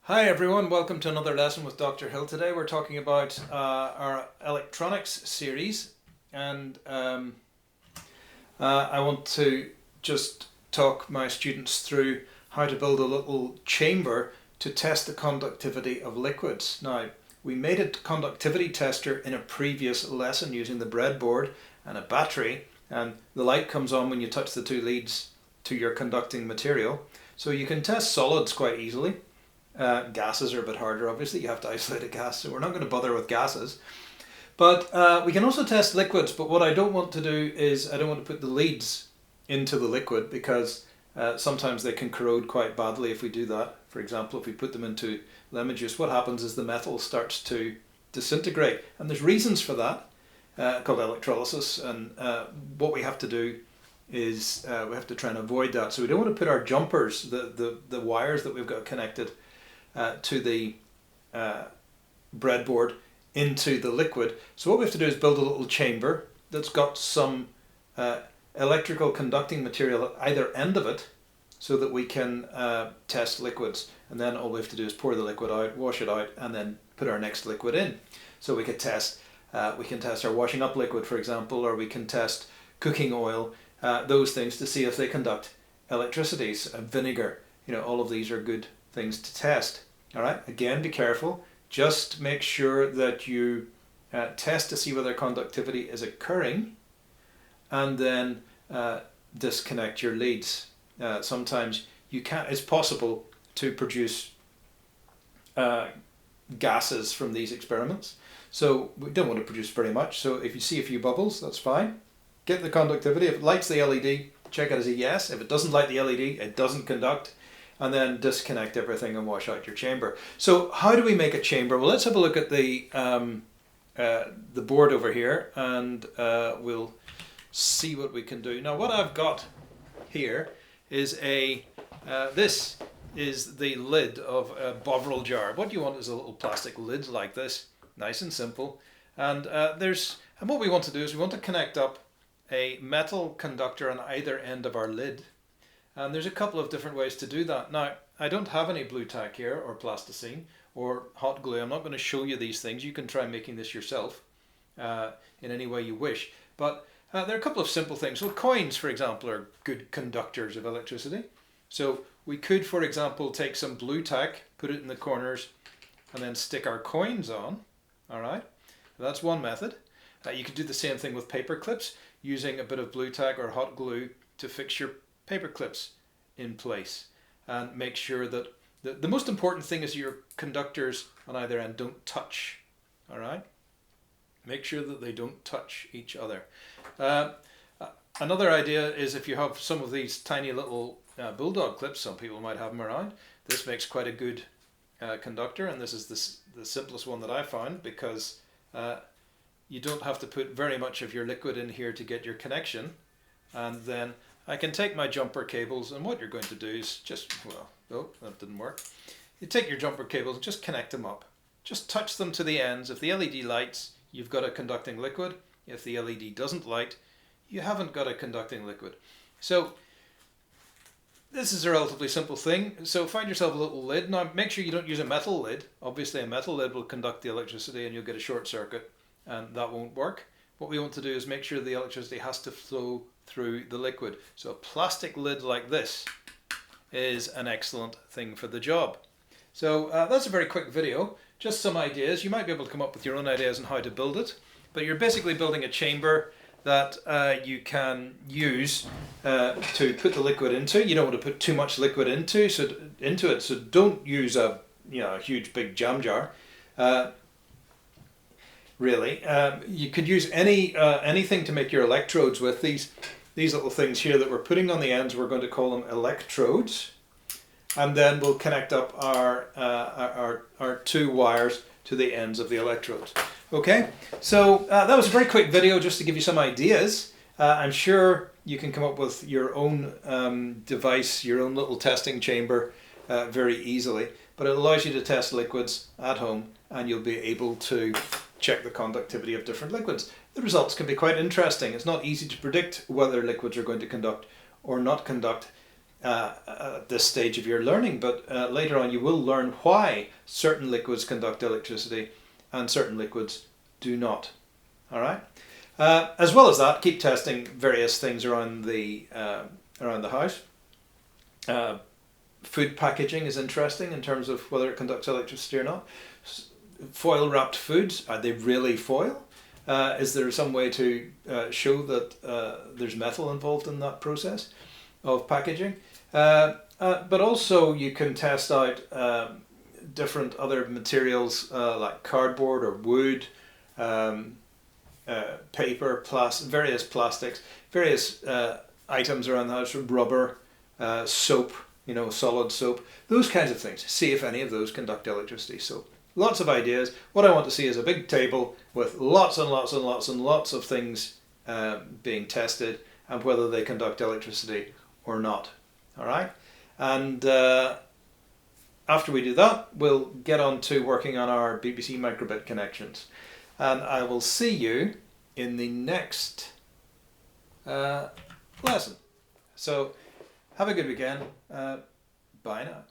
Hi everyone, welcome to another lesson with Dr. Hill. Today we're talking about our electronics series, and I want to just talk my students through how to build a little chamber to test the conductivity of liquids. Now, we made a conductivity tester in a previous lesson using the breadboard and a battery, and the light comes on when you touch the two leads to your conducting material. So you can test solids quite easily. Gases are a bit harder, obviously. You have to isolate a gas, so we're not going to bother with gases. But we can also test liquids, but what I don't want to do is I don't want to put the leads into the liquid because sometimes they can corrode quite badly if we do that. For example, if we put them into lemon juice, what happens is the metal starts to disintegrate. And there's reasons for that, called electrolysis. And what we have to do is we have to try and avoid that. So we don't want to put our jumpers, the wires that we've got connected to the breadboard into the liquid. So what we have to do is build a little chamber that's got some electrical conducting material at either end of it so that we can test liquids. And then all we have to do is pour the liquid out, wash it out, and then put our next liquid in. So we can test our washing up liquid, for example, or we can test cooking oil, those things to see if they conduct electricities, vinegar. All of these are good things to test. All right, again, be careful. Just make sure that you test to see whether conductivity is occurring, and then disconnect your leads. Sometimes it's possible to produce gases from these experiments. So we don't want to produce very much. So if you see a few bubbles, that's fine. Get the conductivity. If it lights the LED, check it as a yes. If it doesn't light the LED, it doesn't conduct. And then disconnect everything and wash out your chamber. So how do we make a chamber? Well, let's have a look at the board over here, and we'll see what we can do. Now, what I've got here is this is the lid of a Bovril jar. What you want is a little plastic lid like this, nice and simple. And what we want to do is we want to connect up a metal conductor on either end of our lid. And there's a couple of different ways to do that. Now, I don't have any blue tack here, or plasticine, or hot glue. I'm not going to show you these things. You can try making this yourself in any way you wish. But there are a couple of simple things. So coins, for example, are good conductors of electricity. So we could, for example, take some blue tack, put it in the corners, and then stick our coins on. All right, that's one method. You could do the same thing with paper clips, using a bit of blue tack or hot glue to fix your paper clips in place, and make sure that the most important thing is your conductors on either end don't touch. All right, make sure that they don't touch each other. Another idea is if you have some of these tiny little bulldog clips, some people might have them around. This makes quite a good conductor, and this is the simplest one that I found, because you don't have to put very much of your liquid in here to get your connection. And then I can take my jumper cables, and what you're going to do is that didn't work. You take your jumper cables and just connect them up. Just touch them to the ends. If the LED lights, you've got a conducting liquid. If the LED doesn't light, you haven't got a conducting liquid. So this is a relatively simple thing. So find yourself a little lid. Now make sure you don't use a metal lid. Obviously a metal lid will conduct the electricity and you'll get a short circuit, and that won't work. What we want to do is make sure the electricity has to flow through the liquid. So a plastic lid like this is an excellent thing for the job. So that's a very quick video, just some ideas. You might be able to come up with your own ideas on how to build it, but you're basically building a chamber that you can use to put the liquid into. You don't want to put too much liquid into it, so don't use a huge big jam jar. Really, you could use anything to make your electrodes with. These little things here that we're putting on the ends, we're going to call them electrodes, and then we'll connect up our two wires to the ends of the electrodes. Okay, so that was a very quick video just to give you some ideas. I'm sure you can come up with your own device, your own little testing chamber very easily, but it allows you to test liquids at home, and you'll be able to check the conductivity of different liquids. The results can be quite interesting. It's not easy to predict whether liquids are going to conduct or not conduct, at this stage of your learning, but later on you will learn why certain liquids conduct electricity and certain liquids do not. All right. As well as that, keep testing various things around the house. Food packaging is interesting in terms of whether it conducts electricity or not. Foil wrapped foods, are they really foil? Is there some way to show that there's metal involved in that process of packaging? But also you can test out different other materials like cardboard or wood, paper, various plastics, various items around the house, rubber, soap, solid soap, those kinds of things. See if any of those conduct electricity. So lots of ideas. What I want to see is a big table with lots and lots and lots and lots of things being tested and whether they conduct electricity or not. All right. And after we do that, we'll get on to working on our BBC microbit connections. And I will see you in the next lesson. So have a good weekend. Bye now.